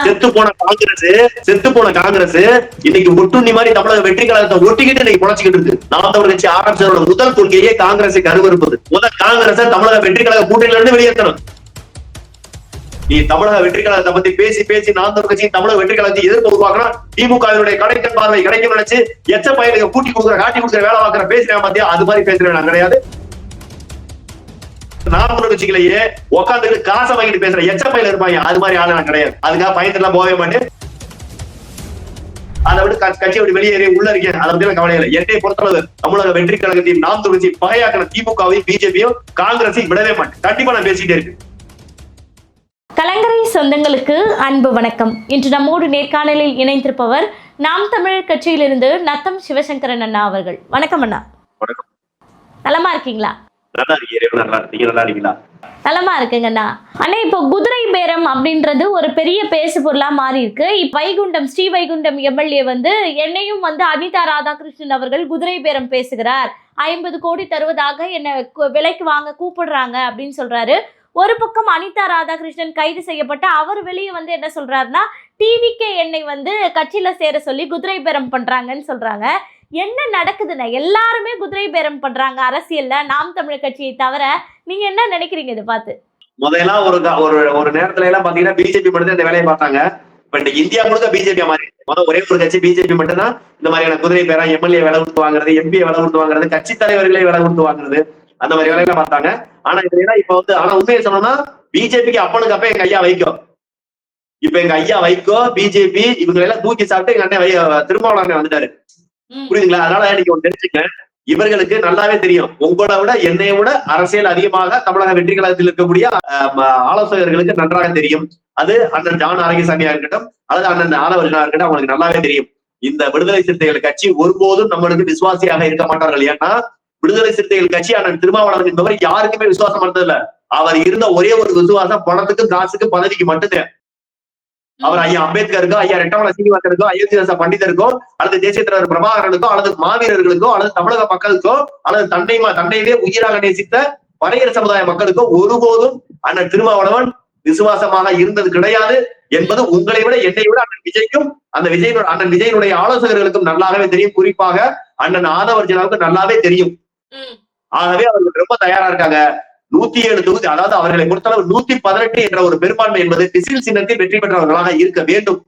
செத்து போன காங்கிரஸ் இன்னைக்கு ஒட்டுண்ணி மாதிரி தமிழக வெற்றி கழகத்தை ஒட்டிக்கிட்டு இன்னைக்கு புழைச்சிக்கிட்டு இருக்கு. நாம் தமிழர் கட்சி ஆரம்பிச்சதோட முதல் கொள்கையே காங்கிரஸை கருவறுப்பது. முதல் காங்கிரஸை தமிழக வெற்றி கழக கூட்டணியில இருந்து வெளியேற்றணும். நீ தமிழக வெற்றி கழகத்தை பத்தி பேசி நாம் தமிழர் கட்சி தமிழக வெற்றி கழகத்தை எதிர்ப்பு உருவாக்கணும். திமுகவினுடைய கடைக்கன் பார்வை கிடைக்கும் நினைச்சு எச்ச பயிலுக்கு காட்டி கொடுக்குற வேலை பார்க்கிற பேசுறேன் பாத்தியா, அது மாதிரி பேசுறேன் நான் கிடையாது. நாம் தமிழர் கட்சிகளையே உட்காந்துட்டு காசை வாங்கிட்டு பேசுற எச்ச பயில இருப்பாங்க, அது மாதிரி ஆளு நான் கிடையாது. அதுக்காக பயந்து எல்லாம் போகவே மாட்டேன். அதை விட கட்சியை விட்டு வெளியேறி உள்ள இருக்கேன், அதை பத்தி கவலை இல்லை. என்னை பொறுத்தளவு தமிழக வெற்றி கழகத்தையும் நாம் தமிழர் கட்சி பகையாக்கின திமுகவையும் பிஜேபியும் காங்கிரஸையும் விடவே மாட்டேன். கண்டிப்பா நான் பேசிட்டே இருக்கேன். கலங்கரை சொந்தங்களுக்கு அன்பு வணக்கம். இன்று நம்மோடு நேர்காணலில் இணைந்திருப்பவர் நாம் தமிழர் கட்சியிலிருந்து நத்தம் சிவசங்கரன் அண்ணா அவர்கள். வணக்கம் அண்ணா. வணக்கம். நலமா இருக்கீங்களா? நல்லா இருக்கீங்களா? நலமா இருக்குங்க அண்ணா. அண்ணா, இப்போ குதிரை பேரம் அப்படின்றது ஒரு பெரிய பேசு பொருளா மாறி இருக்கு. வைகுண்டம் ஸ்ரீ வைகுண்டம் எம்எல்ஏ என்னையும் அனிதா ராதாகிருஷ்ணன் அவர்கள் குதிரை பேரம் பேசுகிறார், 50 கோடி தருவதாக என்னை விலைக்கு வாங்க கூப்பிடுறாங்க அப்படின்னு சொல்றாரு. ஒரு பக்கம் அனிதா ராதாகிருஷ்ணன் கைது செய்யப்பட்ட அவர் வெளியே என்ன சொல்றாருன்னா, டிவிக்கே என்னை கட்சியில சேர சொல்லி குதிரை பேரம் பண்றாங்கன்னு சொல்றாங்க. என்ன நடக்குதுன்னா, எல்லாருமே குதிரை பேரம் பண்றாங்க அரசியல்ல, நாம் தமிழர் கட்சியை தவிர. நீங்க என்ன நினைக்கிறீங்க இதை பார்த்து? முதல்ல ஒரு நேரத்துல எல்லாம் பாத்தீங்கன்னா பிஜேபி மட்டும் இந்த வேலையை பார்த்தாங்க. இப்ப இந்த இந்தியா முழுக்க பிஜேபி மாறி ஒரே ஒரு கட்சி பிஜேபி மட்டும் தான் இந்த மாதிரியான குதிரை பேரம், எம்எல்ஏ வேலை கொடுத்து வாங்குறது, எம்பி வேலை கொடுத்து வாங்குறது, கட்சி தலைவர்களே வேலை கொடுத்து வாங்குறது, அந்த மாதிரி வேலையெல்லாம் பார்த்தாங்க. ஆனா இதுல இப்ப ஆனா உண்மையை சொன்னோம்னா பிஜேபிக்கு அப்பனுக்கு அப்ப எங்க ஐயா வைகோ, இப்ப எங்க ஐயா வைகோ பிஜேபி இவங்க எல்லாம் தூக்கி சாப்பிட்டு எங்க அண்ணன் திருமாவளவன் வந்துட்டாரு. புரியுதுங்களா? அதனால நீங்க ஒண்ணு தெரிஞ்சுக்க, இவர்களுக்கு நல்லாவே தெரியும், உங்களை விட என்னைய விட அரசியல் அதிகமாக தமிழக வெற்றி கழகத்தில் இருக்கக்கூடிய ஆலோசகர்களுக்கு நன்றாக தெரியும். அது அண்ணன் ஜான் ஆரோக்கியசாமியா இருக்கட்டும் அல்லது அண்ணன் ஆனவர்களா இருக்கட்டும், அவங்களுக்கு நல்லாவே தெரியும். இந்த விடுதலை சிறுத்தைகள் கட்சி ஒருபோதும் நம்மளுக்கு விசுவாசியாக இருக்க மாட்டார்கள். ஏன்னா விடுதலை சிறுத்தைகள் கட்சி அண்ணன் திருமாவளவன் என்பவர் யாருக்குமே விசுவாசம் பண்ணதில்ல. அவர் இருந்த ஒரே ஒரு விசுவாசம் பணத்துக்கு, காசுக்கு, பதவிக்கு மட்டும்தான். அவர் ஐயா அம்பேத்கருக்கோ, ஐயா ரெட்டமலை சீனிவாசனுக்கோ, அயோத்திதாச பண்டிதருக்கோ அல்லது தேசிய தலைவர் பிரபாகரனுக்கோ அல்லது மாவீரர்களுக்கோ அல்லது தமிழக மக்களுக்கோ அல்லது தன்னையே உயிராக நேசித்த பறையர் சமுதாய மக்களுக்கோ ஒருபோதும் அண்ணன் திருமாவளவன் விசுவாசமாக இருந்தது கிடையாது என்பது உங்களை விட என்னை விட அண்ணன் விஜய்க்கும் அண்ணன் விஜயனுடைய ஆலோசகர்களுக்கும் நல்லாவே தெரியும். குறிப்பாக அண்ணன் ஆதவர்ஜனாவுக்கு நல்லாவே தெரியும். ஆகவே அவர்கள் ரொம்ப தயாரா இருக்காங்க. 107 தொகுதி, அதாவது அவர்களை பொறுத்தளவு 118 என்ற ஒரு பெரும்பான்மை என்பது விசில் சின்னத்தில் வெற்றி பெற்றவர்களாக இருக்க வேண்டும்.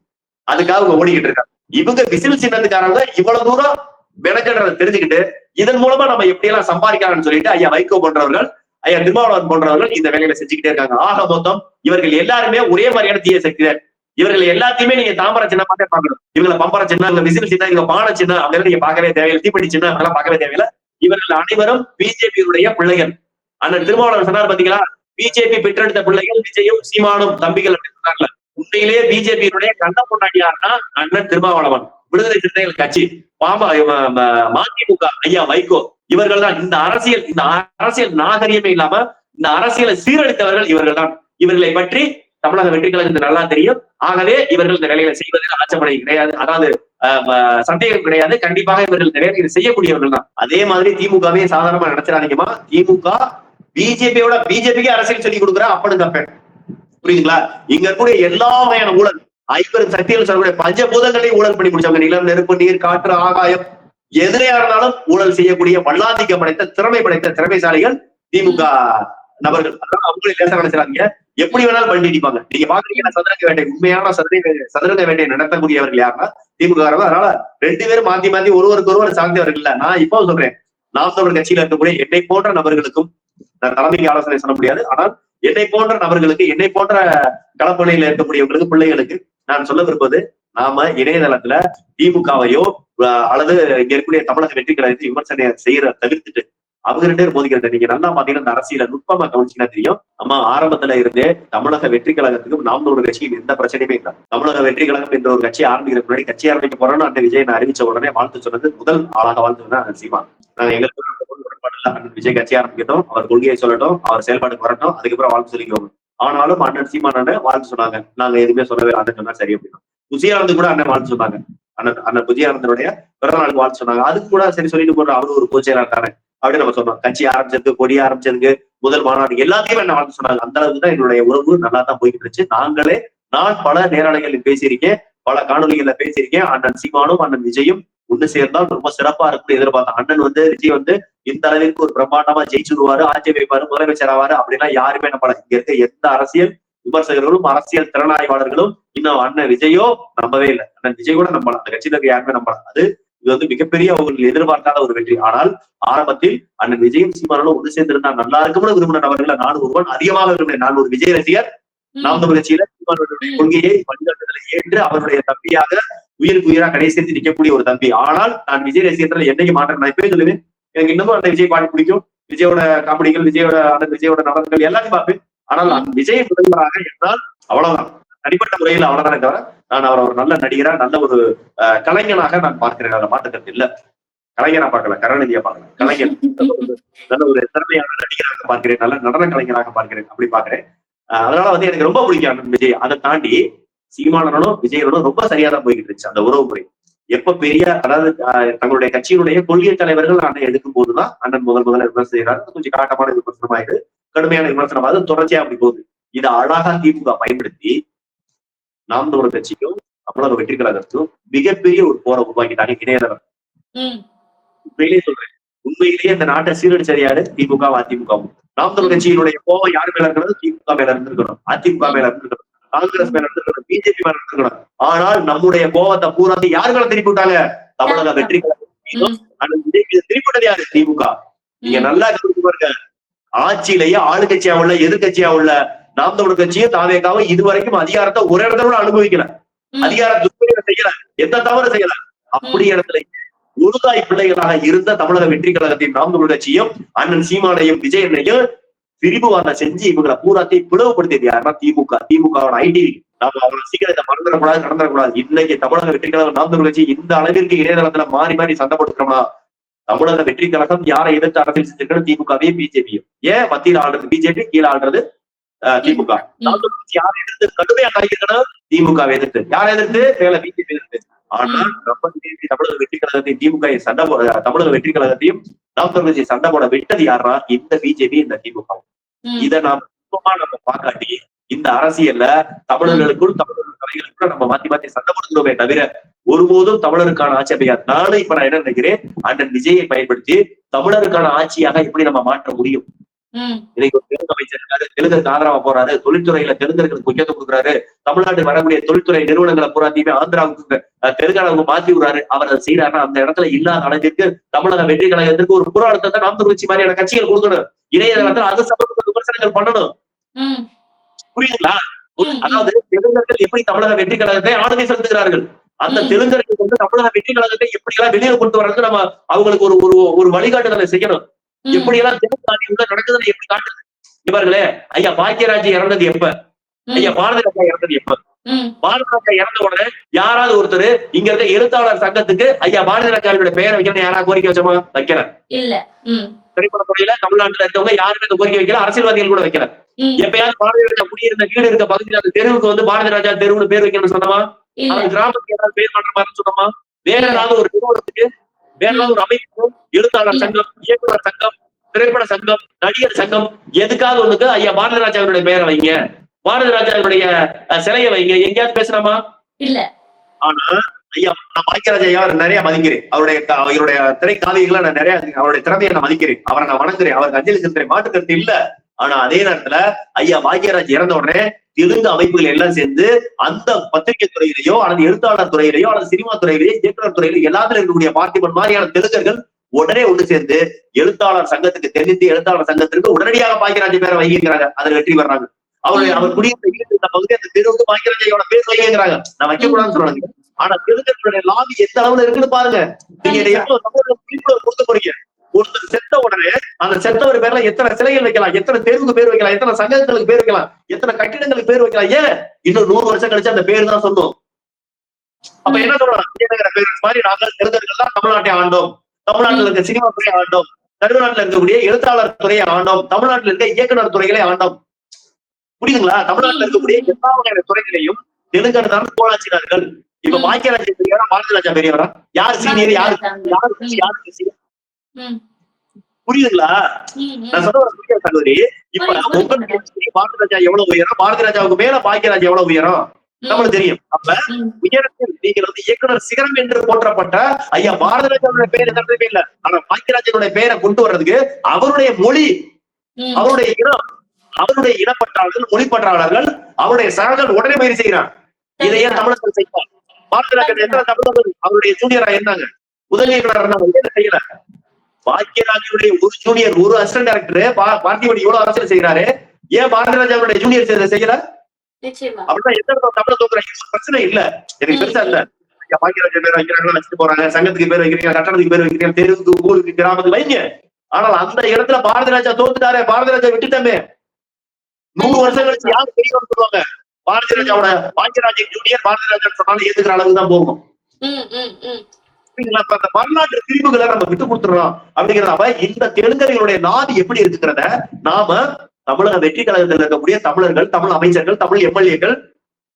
அதுக்காக அவங்க ஓடிக்கிட்டு இருக்காங்க. இவங்க விசில் சின்னத்துக்காரங்க இவ்வளவு தூரம் மெனக்கெடுறதை தெரிஞ்சுக்கிட்டு இதன் மூலமா நம்ம எப்படி எல்லாம் சம்பாதிக்கலாம்னு சொல்லிட்டு ஐயா வைகோ போன்றவர்கள், ஐயா திருமாவளவன் போன்றவர்கள் இந்த வேலையில செஞ்சுக்கிட்டே இருக்காங்க. ஆக மொத்தம் இவர்கள் எல்லாருமே ஒரே மாதிரியான தீய சக்தி. இவர்கள் எல்லாத்தையுமே நீங்க தாமரை சின்னமாட்டே பார்க்கணும். இவங்களை பம்பர சின்னம், இவங்க விசில் சின்னம், இவங்க பானை சின்னம் அப்படின்னு நீங்க பார்க்கவே தேவையில்லை. தீப்பெட்டி சின்னம் அதெல்லாம் பார்க்கவே தேவையில்லை. இவர்கள் அனைவரும் பிஜேபியுடைய பிள்ளைகள். அண்ணன் திருமாவளவன் சொன்னார் பாத்தீங்களா, பிஜேபி பெற்றெடுத்த பிள்ளைகள் விஜயும் சீமானும் தம்பிகள் அப்படின்னு சொன்னாங்கல்ல. உண்மையிலேயே பிஜேபியினுடைய கண்ட பொண்டாட்டியார்னா அண்ணன் திருமாவளவன், விடுதலை சிறுத்தைகள் கட்சி, மதிமுக ஐயா வைகோ, இவர்கள் தான். இந்த அரசியல் நாகரிகமே இல்லாம இந்த அரசியலை சீரழித்தவர்கள் இவர்கள் தான். இவர்களை பற்றி தமிழக வெற்றி கழகத்துக்கு நல்லா தெரியும். ஆகவே இவர்கள் இந்த வேலைகளை செய்வதில் ஆச்சப்படை கிடையாது, அதாவது சந்தேகம் கிடையாது. கண்டிப்பாக இவர்கள் இந்த வேலைகளை செய்யக்கூடியவர்கள் தான். அதே மாதிரி திமுகவே சாதாரணமா நினைச்சிடாதீங்கம்மா. திமுக பிஜேபிக்கு அரசியல் சொல்லி கொடுக்குற அப்பனுக்கு அப்பன். புரியுதுங்களா? இங்க இருக்கக்கூடிய எல்லா வகையான ஊழல், 50 சக்திகள் சொல்லக்கூடிய பஞ்சபூதங்களையும் ஊழல் பண்ணி முடிச்சவங்க. நிலம், நெருப்பு, நீர், காற்று, ஆகாயம், எதிரையா இருந்தாலும் ஊழல் செய்யக்கூடிய வல்லாதிக்கம் படைத்த திறமைசாலிகள் திமுக நபர்கள். அதனால அவங்களே லேசா நினைச்சாங்க, எப்படி வேணாலும் பண்ணி அடிப்பாங்க. நீங்க பாக்குறீங்கன்னா சதுரங்க வேட்டை, உண்மையான சதுரங்க வேட்டையை நடத்தக்கூடியவர்கள் யாருன்னா திமுக. அதனால 2 பேரும் மாத்தி ஒருவருக்கு ஒருவர் சார்ந்தவர்கள் இல்ல. நான் இப்போ சொல்றேன், நாம் தமிழர் கட்சியில இருக்கக்கூடிய என்னை போன்ற நபர்களுக்கும் நான் தலைமைக்கு ஆலோசனை சொல்ல முடியாது. ஆனால் என்னை போன்ற நபர்களுக்கு, என்னை போன்ற களப்பணியில இருக்கக்கூடியவங்களுக்கு, பிள்ளைகளுக்கு நான் சொல்ல விருப்பது, நாம இணையதளத்துல திமுகவையோ அல்லது இங்க இருக்கக்கூடிய தமிழக வெற்றி கழகத்தை விமர்சனம் செய்யற தவிர்த்துட்டு அவங்க 2 பேரும் மோதிக்கிறத நீங்க நல்லா பாத்தீங்கன்னா இந்த அரசியல நுட்பமா கவனிச்சீங்கன்னா தெரியும். அம்மா ஆரம்பத்துல இருந்தே தமிழக வெற்றி கழகத்துக்கும் நாம் தமிழர் கட்சியும் எந்த பிரச்சனையுமே இல்லை. தமிழக வெற்றி கழகம் என்ற ஒரு கட்சி ஆரம்பிக்கிற முன்னாடி, கட்சி ஆரம்பிக்க போறோம்னு அண்ணன் விஜய் அறிவிச்ச உடனே வாழ்த்து சொன்னது, முதல் ஆளாக வாழ்த்துனா அண்ணன் சீமான். நாங்க எங்களுக்கு அண்ணன் விஜய் கட்சி ஆரம்பிக்கட்டும், அவர் கொள்கையை சொல்லட்டும், அவர் செயல்பாட்டுக்கு வரட்டும், அதுக்கப்புறம் வாழ்த்து சொல்லிக்குவோம். ஆனாலும் அண்ணன் சீமான் அண்ணன் வாழ்த்து சொன்னாங்க. நாங்க எதுவுமே சொல்லவே அண்ணன் சொன்னா சரி அப்படின்னா. புஜியானந்து கூட அண்ணன் வாழ்த்து சொன்னாங்க. அண்ணன் புஜியானந்தனுடைய பிறந்த நாளுக்கு வாழ்த்து சொன்னாங்க. அதுக்கு கூட சரி சொல்லிட்டு போற அவரு ஒரு பொதுச்செயலாளர் தானே அப்படின்னு நம்ம சொன்னோம். கட்சி ஆரம்பிச்சதுக்கு, கொடி ஆரம்பிச்சதுக்கு, முதல் மாநாடு எல்லாத்தையும் என்ன வாழ்த்து சொன்னாங்க. அந்த அளவுக்கு தான் எங்களுடைய உறவு நல்லா தான் போய்கிட்டு இருந்துச்சு. நாங்களே நான் பல நேரலைகளில் பேசியிருக்கேன், பல காணொலிகள்ல பேசியிருக்கேன். அண்ணன் சீமானும் அண்ணன் விஜயும் ஒண்ணு சேர்ந்தால் ரொம்ப சிறப்பா இருக்கும்னு எதிர்பார்த்தேன். அண்ணன் விஜய் இந்த அளவிற்கு ஒரு பிரம்மாண்டமா ஜெயிச்சுடுவாரு, ஆட்சி வைப்பாரு, முதலமைச்சர் ஆவாரு அப்படின்னா யாருமே நம்பல. இங்க இருக்க எந்த அரசியல் விமர்சகர்களும் அரசியல் திறனாய்வாளர்களும் இன்னும் அண்ணன் விஜயோ நம்பவே இல்லை. அண்ணன் விஜய் கூட நம்பலாம், அந்த கட்சியில இருக்க யாருமே நம்பலாம். இது மிகப்பெரிய அவர்கள் எதிர்பார்க்காத ஒரு வெற்றி. ஆனால் ஆரம்பத்தில் அண்ணன் விஜயும் சீமானும் ஒன்று சேர்ந்திருந்தா நல்லா இருக்கும்னு விரும்பின நபர்களை நான் ஒருவன் அதிகமாக விரும்பினேன். நான் ஒரு விஜய் ரசிகர். நாம் தமிழ் கட்சியில சீமானுடைய கொள்கையை வழிகாட்டுதலை ஏற்று அவருடைய தம்பியாக உயிருக்கு உயிரா கடைசி நிற்கக்கூடிய ஒரு தம்பி. ஆனால் நான் விஜய் ரசிகத்துல என்னைக்கு மாற்றம் நான் இப்பவே சொல்லுவேன், எனக்கு இன்னமும் அந்த விஜய் பாட்டு பிடிக்கும், விஜயோட காமெடிகள், விஜயோட நடனங்கள் எல்லாத்தையும் பார்ப்பேன். ஆனால் நான் விஜய் முதல்வராக என்றால் அவ்வளவுதான், தனிப்பட்ட முறையில் அவ்வளவுதான் தவிர நான் அவர் ஒரு நல்ல நடிகரா நல்ல ஒரு கலைஞனாக நான் பார்க்கிறேன். அதை மாற்றுக்கிறது இல்ல. கலைஞரா பார்க்கல, கருணாநிதியா பார்க்கல, கலைஞர் நல்ல ஒரு திறமையான நடிகராக பார்க்கிறேன், நல்ல நடன கலைஞராக பார்க்கிறேன், அப்படி பார்க்கிறேன். அதனால எனக்கு ரொம்ப பிடிக்கும் அண்ணன் விஜய். அதை தாண்டி சீமானனும் விஜயனும் ரொம்ப சரியா தான் போய்கிட்டு இருந்துச்சு அந்த உறவு முறை. எப்ப பெரிய, அதாவது தங்களுடைய கட்சியினுடைய கொள்கை தலைவர்கள் அண்ணன் எடுக்கும் போதுதான் அண்ணன் முதல்ல விமர்சனம் செய்யறாரு. கொஞ்சம் காட்டமான விமர்சனமாயிடு, கடுமையான விமர்சனம், அது தொடர்ச்சியா அப்படி போகுது. இதை அழகா திமுக பயன்படுத்தி நாம் தமிழர் கட்சிக்கும் தமிழக வெற்றி கழகத்துக்கும் மிகப்பெரிய ஒரு போரை உருவாக்கிட்டாங்க இணையதளம். உண்மையிலேயே சொல்றேன், உண்மையிலேயே இந்த நாட்டை சீரழிச்சது யாரு? திமுக அதிமுகவும். நாம் தமிழ் கட்சியினுடைய கோபம் யாரு மேல இருக்கிறது? திமுக மேல இருந்திருக்கணும், அதிமுக மேல இருந்திருக்கணும், காங்கிரஸ் மேல இருந்திருக்கணும், பிஜேபி மேல இருந்திருக்கணும். ஆனால் நம்முடைய கோபத்தை பூரா யாரு மேல திருப்பி விட்டாங்க? தமிழக வெற்றி கழகம். திருப்பிவிட்டது யாரு? திமுக. நீங்க நல்லா கவனிச்சு பாருங்க, ஆட்சியிலேயே ஆளுங்கட்சியா உள்ள எதிர்கட்சியா உள்ள நாம் தமிழர் கட்சியும் தாவேகாவும் இதுவரைக்கும் அதிகாரத்தை ஒரு இடத்துல அனுபவிக்கல, அதிகாரத்தை செய்யல, எந்த தவறு செய்யல. அப்படி இடத்துல உருதாய் பிள்ளைகளாக இருந்த தமிழக வெற்றி கழகத்தின் நாம் தமிழர் கட்சியும் அண்ணன் சீமானையும் விஜயனையும் பிரிவுவாதம் செஞ்சு இவங்களை பூராத்தையும் பிளவுபடுத்தியது யாருன்னா திமுக. திமுகவோட ஐடி நாம அவங்களை சீக்கிரத்தை மறந்துடக்கூடாது, கடந்துடக்கூடாது. இன்னைக்கு தமிழக வெற்றி கழகம் நாம் தமிழர் கட்சி இந்த அளவிற்கு இணையதளத்துல மாறி மாறி சண்டை போட்டுக்கிறோம்னா, தமிழக வெற்றி கழகம் யாரை எதிர்த்து அரசியல் செஞ்சிருக்கணும்? திமுகவையும் பிஜேபியும். ஏன் மத்தியில் ஆள்றது பிஜேபி, கீழே ஆள்றது திமுக. யாரை எதிர்த்து கடுமையா கலைக்கணும்? திமுகவை எதிர்த்து. யாரை எதிர்த்து? மேல பிஜேபி எதிர்த்து. ஆனால் தமிழக வெற்றி கழகத்தையும் திமுக சண்டை போட, தமிழக வெற்றி கழகத்தையும் நாம் தமிழ் சண்டை போட விட்டது யாரா? இந்த பிஜேபி, இந்த திமுக. இதை நாம் நம்ம பாக்காட்டி இந்த அரசியல்ல தமிழர்களுக்குள் தமிழர்கள் கலைகளுக்குள்ள நம்ம மாத்தி மாத்தி சண்டை கொடுத்துருவோமே தவிர ஒருபோதும் தமிழருக்கான ஆட்சி அமையாது. நானும் இப்ப நான் என்ன நினைக்கிறேன், அண்ணன் விஜயை பயன்படுத்தி தமிழருக்கான ஆட்சியாக எப்படி நம்ம மாற்ற முடியும்? இன்னைக்கு ஒரு தெலுங்கு அமைச்சர் இருக்காரு, தெலுங்குக்கு ஆதரவா போறாரு, தொழில்துறையில தெலுங்கர்களுக்கு முக்கியத்துவம் கொடுக்குறாரு, தமிழ்நாட்டில் வரக்கூடிய தொழில்துறை நிறுவனங்களை பூராத்தையுமே ஆந்திராவுக்கு தெலுங்கானாவுக்கு மாத்தி விடுறாரு. அவர் அதை செய்யறாருன்னா அந்த இடத்துல இல்லாத அளவிற்கு தமிழக வெற்றி கழகத்திற்கு ஒரு புற அழுத்தத்தை நாம் தமிழ் கட்சி மாதிரியான கட்சிகள் கொடுக்கணும். இணையதளத்தில் அது சம்பந்தப்பட்ட விமர்சனங்கள் பண்ணணும். புரியுதுங்களா? அதாவது தெலுங்கர்கள் எப்படி தமிழக வெற்றி கழகத்தை ஆளுகை செலுத்துகிறார்கள், அந்த தெலுங்கர்கள் தமிழக வெற்றி கழகத்தை எப்படி எல்லாம் வெளியே கொண்டு வர்றதுக்கு நம்ம அவங்களுக்கு ஒரு வழிகாட்டுதலை செய்யணும். எப்படி எல்லாம் தெலுங்கு நடக்குதுன்னு எப்படி காட்டுது? இவர்களே ஐயா பாக்கியராஜ் இறந்தது எப்ப? ஐயா பாரதி ராஜா இறந்தது எப்ப? பாரதி ராஜா இறந்த உடனே யாராவது ஒருத்தர் இங்க இருக்க எழுத்தாளர் சங்கத்துக்கு ஐயா பாரதி ராஜாவுடைய பெயரை வைக்கணும் யாராவது கோரிக்கை வச்சோமா? வைக்கல. திரைப்பட துறையில தமிழ்நாட்டுல இருக்கவங்க யாருமே இந்த கோரிக்கை வைக்கல, அரசியல்வாதிகள் கூட வைக்கல. எப்பயாவது பாரதி ராஜா குடியிருந்த வீடு இருக்க பகுதியில் அந்த தெருவுக்கு பாரதி ராஜா தெருவுன்னு பேர் வைக்கணும்னு சொன்னமா? அந்த கிராமத்துக்கு ஏதாவது பேர் பண்ற மாதிரி சொன்னோமா? வேற ஏதாவது ஒரு நிறுவனத்துக்கு, வேற ஏதாவது ஒரு அமைப்பு, எழுத்தாளர் சங்கம், இயக்குனர் சங்கம், திரைப்பட சங்கம், நடிகர் சங்கம், எதுக்காவது ஒண்ணுக்கு ஐயா பாரதி ராஜாவுடைய பெயரை வைங்க, பாரதி ராஜாவுடைய சிலையை வைங்க, எங்கேயாவது பேசுறாமா? இல்ல. ஆனா ஐயா நான் பாக்கியராஜா நிறைய மதிக்கிறேன், அவருடைய திரை காவியங்களை நான் நிறைய, அவருடைய திறமையை நான் மதிக்கிறேன், அவரை நான் வணங்குறேன், அவருக்கு அஞ்சலி செலுத்துறேன், மாற்று கருத்து இல்ல. ஆனா அதே நேரத்துல ஐயா பாக்கியராஜ் இறந்த உடனே தெலுங்கு அமைப்புகள் எல்லாம் சேர்ந்து அந்த பத்திரிகை துறையிலேயோ அல்லது எழுத்தாளர் துறையிலேயோ அல்லது சினிமா துறையிலேயோ இயக்குனர் துறையிலேயோ எல்லாத்துல இருக்கக்கூடிய பார்த்திபன் மாதிரியான தெலுங்கர்கள் உடனே ஒன்று சேர்ந்து எழுத்தாளர் சங்கத்துக்கு, தென்னிந்திய எழுத்தாளர் சங்கத்திற்கு உடனடியாக பாக்கியராஜ் பேரை வைக்கிறாங்க. அதில் வெற்றி பெறாங்க. அவர் குடியிருந்த பகுதி அந்த தெருவுக்கு பாக்கியராஜையோட பேர் வைக்கிறாங்க. நான் வைக்கக்கூடாதுன்னு சொல்றாங்க. ஆனா தெலுங்கர்களுடைய லாபி எந்த அளவுல இருக்குன்னு பாருங்க. நீங்க விழிப்புணர்வு கொடுக்க போறீங்க. ஒருத்தர் செத்த உடனே அந்த செத்தவர் பேர்ல எத்தனை சிலைகள் வைக்கலாம், எத்தனை தெருவுக்கு பேர் வைக்கலாம், எத்தனை சங்கங்களுக்கு பேர் வைக்கலாம், எத்தனை கட்டிடங்களுக்கு பேர் வைக்கலாம். ஏன் இன்னும் 100 வருஷம் கழிச்சு அந்த பேர் தான் சொன்னோம். அப்ப என்ன சொல்றோம்? பேர் மாதிரி நாங்கள் தெலுங்கர்கள் தான் தமிழ்நாட்டை ஆண்டோம், தமிழ்நாட்டில் இருக்க சினிமா துறையை ஆண்டோம், தமிழ்நாட்டில் இருக்கக்கூடிய எழுத்தாளர் துறையை ஆண்டோம், தமிழ்நாட்டில் இருக்க இயக்குனர் துறைகளை ஆண்டோம். புரியுதுங்களா? தமிழ்நாட்டில் இருக்கக்கூடிய எல்லா வகையான துறைகளையும் தெலுங்கர் தான் கோலாச்சினார்கள். இப்ப பாக்கியராஜ் பெரியவரா, பாரதி ராஜா பெரியவரா? யார் சீனியர், யாரு சீனியர்? புரியுதுங்களா? நான் சொல்ற சகோதரி, இப்ப பாரதி ராஜா எவ்வளவு உயரம், பாரதி ராஜாவுக்கு மேல பாக்கியராஜ் எவ்வளவு உயரம்? நம்மளுக்கு தெரியும். அப்ப உயரத்தில் நீங்கள் வந்து இயக்குனர் சிகரம் என்று போற்றப்பட்ட ஐயா பாரதிராஜனுடைய பெயர் எதற்குமே இல்ல. ஆனா பாக்கியராஜனுடைய பெயரை கொண்டு வர்றதுக்கு அவருடைய மொழி, அவருடைய இனம், அவருடைய இனப்பற்றாளர்கள், மொழிப்பற்றாளர்கள், அவருடைய சகர்கள் உடனே பயிர் செய்கிறார். இதையே தமிழர்கள் செய்வார். பாரதிராஜன் எத்தனை தமிழர்கள் அவருடைய ஜூனியரா இருந்தாங்க, உதவி இயக்குனர் செய்யல. பாக்கியராஜனுடைய ஒரு ஜூனியர், ஒரு அசிஸ்டன்ட் டைரக்டர் பார்த்திபன் இவ்வளவு அரசியல் செய்யறாரு, ஏன் பாரதிராஜனுடைய ஜூனியர் செய்யல? அப்படின்னா எந்த தமிழ தோக்குற பிரச்சனை இல்ல, எனக்கு பெருசா இல்ல. பாக்கியராஜன் பேர் வைக்கிறாங்க, வச்சுட்டு போறாங்க, சங்கத்துக்கு பேர் வைக்கிறீங்க, கட்டணத்துக்கு பேர் வைக்கிறீங்க, தெருவுக்கு, ஊருக்கு, கிராமத்துக்கு வைங்க. ஆனால் அந்த இடத்துல பாரதிராஜா தோத்துட்டாரு, பாரதிராஜா விட்டுட்டமே. 100 வருஷம் கழிச்சு யாரு பெரியவர் சொல்லுவாங்க? பாரதிராஜாவோட பாக்கியராஜன் ஜூனியர் பாரதிராஜன் சொன்னாலும் ஏத்துக்கிற அளவுக்கு தான் போகும். அந்த வரலாற்று பிரிவுகளை நம்ம விட்டு கொடுத்துறோம் அப்படிங்கிறதாவ இந்த தெலுங்கர்களுடைய நாடு எப்படி இருக்குங்கிறத நாம தமிழக வெற்றி கழகத்தில் இருக்கக்கூடிய தமிழர்கள், தமிழ் அமைச்சர்கள், தமிழ் எம்எல்ஏக்கள்,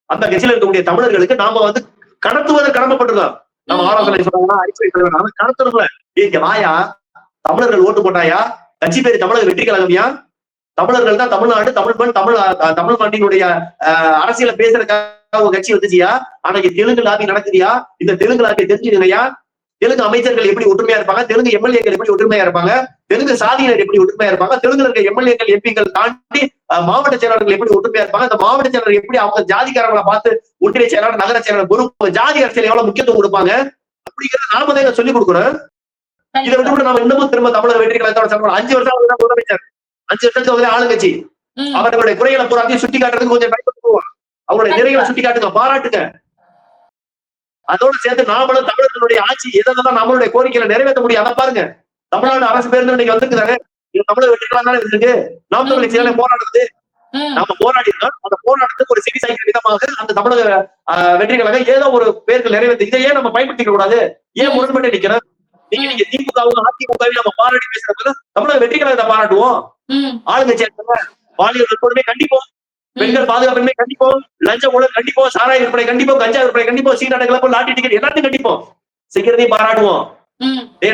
அந்த கட்சியில இருக்கக்கூடிய தமிழர்களுக்கு நாம வந்து கடத்துவதை கடமைப்பட்டிருக்கோம். நம்ம ஆலோசனை சொல்றாங்கன்னா அறிக்கை சொல்றாங்க, கடத்துறோம்ல. இங்க வாயா, தமிழர்கள் ஓட்டு போட்டாயா, கட்சி பேரு தமிழக வெற்றி கழகம்யா, தமிழர்கள் தான் தமிழ்நாடு, தமிழ் மண், தமிழ் மண்ணினுடைய அரசியல பேசுறதுக்காக ஒரு கட்சி வந்துச்சியா. ஆனா இங்க தெலுங்கு லாபி நடக்குதியா? இந்த தெலுங்கு லாபி தெரிஞ்சுக்கலையா? தெலுங்கு அமைச்சர்கள் எப்படி ஒற்றுமையா இருப்பாங்க, தெலுங்கு எம்எல்ஏக்கள் எப்படி ஒற்றுமையா இருப்பாங்க, தெலுங்கு சாதியினர் எப்படி ஒற்றுமையா இருப்பாங்க, தெலுங்குல இருக்க எம்எல்ஏக்கள் எம்பிக்கள் தாண்டி மாவட்ட செயலாளர்கள் எப்படி ஒற்றுமையா இருப்பாங்க, அந்த மாவட்ட செயலர் எப்படி அவங்க ஜாதிக்காரங்களை பார்த்து ஒன்றிய செயலாளர், நகர செயலாளர், பொறுப்பு, ஜாதி அரசியல் எவ்வளவு முக்கியத்துவம் கொடுப்பாங்க அப்படிங்கிறத நாம தான் சொல்லிக் கொடுக்குறோம். இதை விட்டு கூட நம்ம இன்னமும் திரும்ப தமிழக வெற்றி கழகத்தோட சொல்றோம். 5 வருஷம் முதலமைச்சர், 5 வருஷத்துக்கு ஆளுங்கட்சி, அவர்களுடைய குறைகளை பூராத்தையும் சுட்டி காட்டுறதுக்கு கொஞ்சம் பயன்படுத்துவோம். அவங்களுடைய நிறைகளை சுட்டி காட்டுங்க, பாராட்டுங்க. அதோடு சேர்த்து நாமளும் தமிழர்களுடைய ஆட்சி எதெல்லாம் நம்மளுடைய கோரிக்கைகளை நிறைவேற்ற முடியும் அதை பாருங்க. தமிழ்நாடு அரசு பேருந்து இன்னைக்கு வந்துருக்குதானே, இது தமிழக வெற்றிகளாக தானே இருக்கு. நாம் தமிழ் கட்சியாலே போராடுறது, நாம போராடினோம். அந்த போராட்டத்துக்கு ஒரு செவி சாய்க்கிற விதமாக அந்த தமிழக வெற்றி கழகம் ஏதோ ஒரு பேருக்கு நிறைவேற்று. இதை ஏன் நம்ம பயன்படுத்திக்க கூடாது? ஏன் முரண்பட்டு நிக்கிறோம்? நீங்க திமுகவும் அதிமுகவும் நம்ம பாராட்டி பேசுறப்ப தமிழக வெற்றி கழகத்தை பாராட்டுவோம். ஆளுங்கட்சி பாலியல் எப்போதுமே கண்டிப்போம், பெண்கள் பாதுகாப்பின்மை கண்டிப்போம், லஞ்ச ஊழல் கண்டிப்போம், சாராய விற்பனை கண்டிப்போம், கஞ்சா விற்பனை கண்டிப்போம், சீனாட்ட கிளப்பு, லாட்டி டிக்கெட் எல்லாத்தையும் கண்டிப்போம். செய்யறதையும் பாராட்டுவோம்.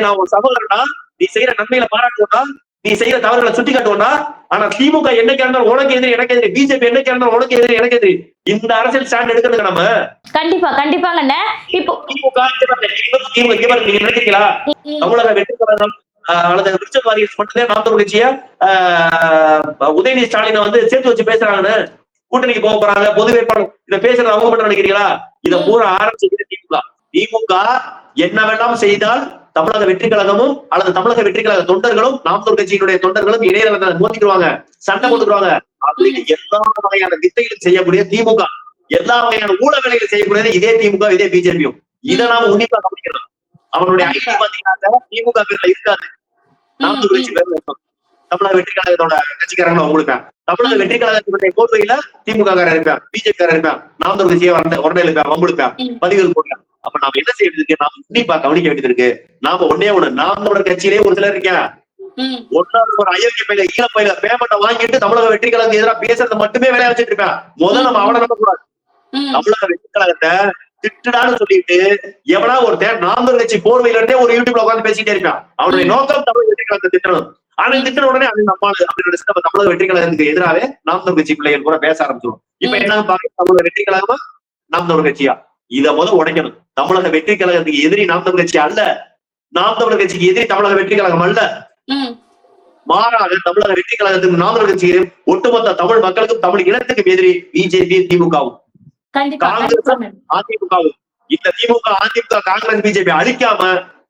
நான் ஒரு சகோதரனா, நீ செய்யற நன்மையில பாராட்டுவோம்னா, நீ செய்யற தவறுகளை சுட்டி காட்டுவோம்னா. ஆனா திமுக என்னைக்கு இருந்தாலும் உனக்கு எதிரி எனக்கு எதிரி, பிஜேபி என்னைக்கு இருந்தாலும் உனக்கு எதிரி எனக்கு எதிரி, இந்த அரசியல் ஸ்டாண்ட் எடுக்கிறது நம்ம கண்டிப்பாங்க. இப்போ திமுக நீங்க நினைக்கிறீங்களா தமிழக வெற்றி கழகம் அல்லது விருச்ச வாரியர்ஸ் மட்டும்தான் நாம் தமிழ் கட்சிய உதயநிதி ஸ்டாலினை வந்து சேர்த்து வச்சு பேசுறாங்கன்னு கூட்டணிக்கு போக போறாங்க, பொது வேட்பாளர் இதை பேசுறது அவங்க மட்டும் நினைக்கிறீங்களா? இதை பூரா ஆரம்பிச்சு திமுக என்ன வேண்டாம் செய்தால் தமிழக வெற்றி கழகமும் அல்லது தமிழக வெற்றி கழக தொண்டர்களும் நாம் தமிழ் கட்சியினுடைய தொண்டர்களும் இணையதளத்தை மோதிக்குவாங்க, சண்டை போட்டுக்குவாங்க அப்படின்னு எல்லா வகையான வித்தைகளும் செய்யக்கூடிய திமுக, எல்லா வகையான ஊழ வேலைகள் செய்யக்கூடியது இதே திமுக, இதே பிஜேபியும். இதை நாம உன்னிப்பா கவனிக்கணும். அவனுடைய ஐடி பாத்தீங்கன்னா திமுக பேர்ல இருக்காது, நாம் தமிழ் கட்சி பேர்ல இருக்கும். தமிழக வெற்றி கழகத்தோட கட்சிக்காரங்களும் அவங்களுக்கு தமிழக வெற்றி கழகத்தினுடைய போர்வையில திமுக காரர் இருப்பேன், பிஜேபி காரர் இருப்பேன், நாம் தமிழ் கட்சியை உடனே இருப்பேன், வம்புழுப்பேன், பதிவுகள் போடுறேன். அப்ப நாம என்ன செய்ய வேண்டியது இருக்கு? நாம உன்னிப்பா கவனிக்க வேண்டியது இருக்கு. நாம ஒன்னே நாம் தமிழர் கட்சியிலே ஒரு சிலர் இருக்கேன், ஒன்னாவது ஒரு அயோக்கிய பயில ஈழ பயில பேமெண்ட்டை வாங்கிட்டு தமிழக வெற்றி கழகத்துக்கு எதிராக பேசுறது மட்டுமே வேலையா வச்சுட்டு இருப்பேன். முதல்ல நம்ம அவனை நம்ப கூடாது. தமிழக வெற்றி கழகத்தை திட்டுடான்னு சொல்லிட்டு எவனா ஒருத்தன் நாம் தமிழ் கட்சி போர்வையில இருந்தே ஒரு யூடியூப்ல உட்காந்து பேசிட்டே இருப்பான். அவனுடைய நோக்கம் தமிழக வெற்றி கழகத்தை திட்டணும். ஆனா திட்ட உடனே அது நம்மால் அப்படின்னு நம்ம தமிழக வெற்றி கழகத்துக்கு எதிராகவே நாம் தமிழ் கட்சி பிள்ளைகள் கூட பேச ஆரம்பிச்சிடும். இப்ப என்ன பாக்க தமிழக வெற்றி கழகமா நாம் தமிழ் கட்சியா? இத முதல் உடைக்கணும். தமிழக வெற்றி கழகத்துக்கு எதிரி நாம் தமிழ் கட்சி அல்ல, நாம் தமிழர் கட்சிக்கு எதிரி தமிழக வெற்றி கழகம் அல்ல. மாறாக தமிழக வெற்றி கழகத்துக்கு நாம் தமிழர் கட்சியும் ஒட்டுமொத்த தமிழ் மக்களுக்கும் தமிழ் இனத்துக்கும் எதிரி பிஜேபி திமுகவும் காங்கிரஸ் அதிமுகவும். இந்த திமுக அதிமுக காங்கிரஸ் பிஜேபி அழிக்காம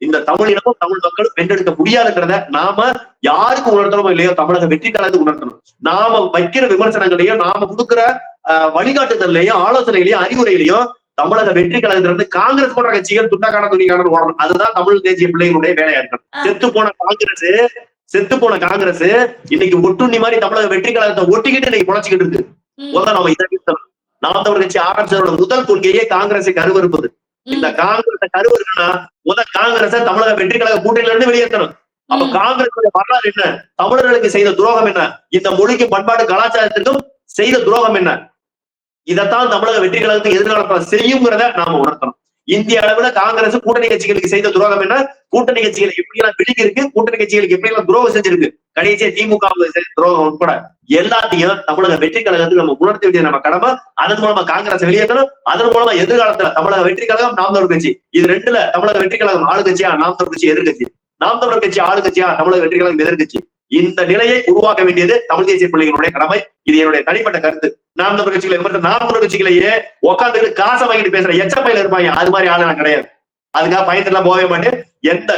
இந்த தமிழ் இனமும் தமிழ் மக்களும் வென்றெடுக்க முடியாதுங்கிறத நாம யாருக்கு உணர்த்தணுமோ இல்லையோ தமிழக வெற்றி கழகத்துக்கு உணர்த்தணும். நாம வைக்கிற விமர்சனங்களையும் நாம கொடுக்குற வழிகாட்டுதல்லையும் ஆலோசனைகளையும் அறிவுரைகளையும் தமிழக வெற்றி கழகத்திலிருந்து காங்கிரஸ் போன்ற கட்சிகள் துண்டக்கான துணிக்கான ஓடணும். அதுதான் தமிழ் தேசிய பிள்ளைகளுடைய வேலையா இருக்கணும். செத்து போன காங்கிரஸ் இன்னைக்கு ஒட்டுண்ணி மாதிரி தமிழக வெற்றி கழகத்தை ஒட்டிக்கிட்டு இன்னைக்கு பொழைச்சிக்கிட்டு இருக்கு. முதல்ல நம்ம இதை நிறுத்தணும். நாம் தமிழ் கட்சி ஆரம்பிச்சதோட முதல் கொள்கையே காங்கிரஸை கருவறுப்பது. இந்த காங்கிரஸை கருவறுக்கணும்னா முதல் காங்கிரஸை தமிழக வெற்றி கழக கூட்டணியில இருந்து வெளியேற்றணும். அப்ப காங்கிரஸ் வரலாறு என்ன, தமிழர்களுக்கு செய்த துரோகம் என்ன, இந்த மொழிக்கு பண்பாடு கலாச்சாரத்திற்கும் செய்த துரோகம் என்ன, இதைத்தான் தமிழக வெற்றி கழகத்துக்கு எதிர்காலத்தில் செய்யுங்கிறத நாம உணர்த்தணும். இந்திய அளவுல காங்கிரஸ் கூட்டணி கட்சிகளுக்கு செய்த துரோகம் என்ன, கூட்டணி கட்சிகள் எப்படி எல்லாம் விலகி இருக்கு, கூட்டணி கட்சிகளுக்கு எப்படி எல்லாம் துரோகம் செஞ்சிருக்கு, கடைசியா திமுக துரோகம் உட்பட எல்லாத்தையும் தமிழக வெற்றி கழகத்துக்கு நம்ம உணர்த்த வேண்டியது நம்ம கடமை. அதன் மூலமா காங்கிரஸ் வெளியேற்றணும். அதன் மூலமா எதிர்காலத்துல தமிழக வெற்றி கழகம், நாம் தமிழர் கட்சி, இது ரெண்டுல தமிழக வெற்றி கழகம் ஆளுங்கட்சியா, நாம் தமிழர் கட்சி எதிர்கட்சி, நாம் தமிழர் கட்சி ஆளுங்கட்சியா, தமிழக வெற்றி கழகம் எதிர்கட்சி, இந்த நிலையை உருவாக்க வேண்டியது தமிழ் தேசிய பிள்ளைகளுடைய கடமை. இது என்னுடைய தனிப்பட்ட கருத்து. நாம் தமிழர் கட்சிகளை நாம் தமிழர் கட்சிகளையே உட்காந்துட்டு காசை வாங்கிட்டு பேசுற எச்சப்பையில இருப்பாங்க, அது மாதிரி ஆளு நான் கிடையாது. அதுக்காக பயத்துல போகவே மாட்டேன்.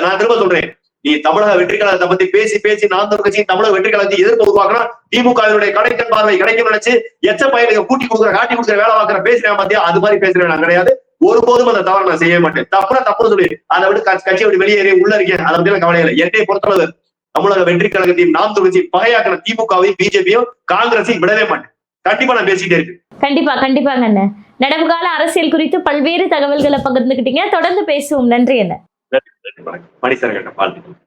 நான் திரும்ப சொல்றேன், நீ தமிழக வெற்றி கழகத்தை பத்தி பேசி பேசி நாம் தமிழர் கட்சி தமிழக வெற்றி கழகத்தை எதிர்ப்பு உருவாக்கணும், திமுகவினுடைய கடைக்கண் பார்வை கிடைக்கும் நினைச்சு எச்சப்பையில கூட்டி கொடுக்குற காட்டி கொடுக்குற வேலை பார்க்குற பேசுறேன் பாத்தியா, அது மாதிரி பேசுறேன் நான் கிடையாது. ஒருபோதும் அந்த தவறு நான் செய்ய மாட்டேன். தப்புனா தப்புன்னு சொல்லி அதை விட்டு கட்சியை விட்டு வெளியேறி உள்ள இருக்கேன், அதை பத்தி கவலை இல்லை. என்னை பொறுத்தளவு தமிழக வெற்றி கழகத்தையும் நாம் தமிழ் பகையாக்கிற திமுகவையும் பிஜேபியும் காங்கிரஸையும் விடவே மாட்டேன். கண்டிப்பா நான் பேசிட்டே இருக்கேன். கண்டிப்பாங்க அண்ணன். நடப்பு கால அரசியல் குறித்து பல்வேறு தகவல்களை பகிர்ந்துகிட்டீங்க. தொடர்ந்து பேசுவோம். நன்றி அண்ணன். மணிசரகண்ட வாழ்த்துக்கள்.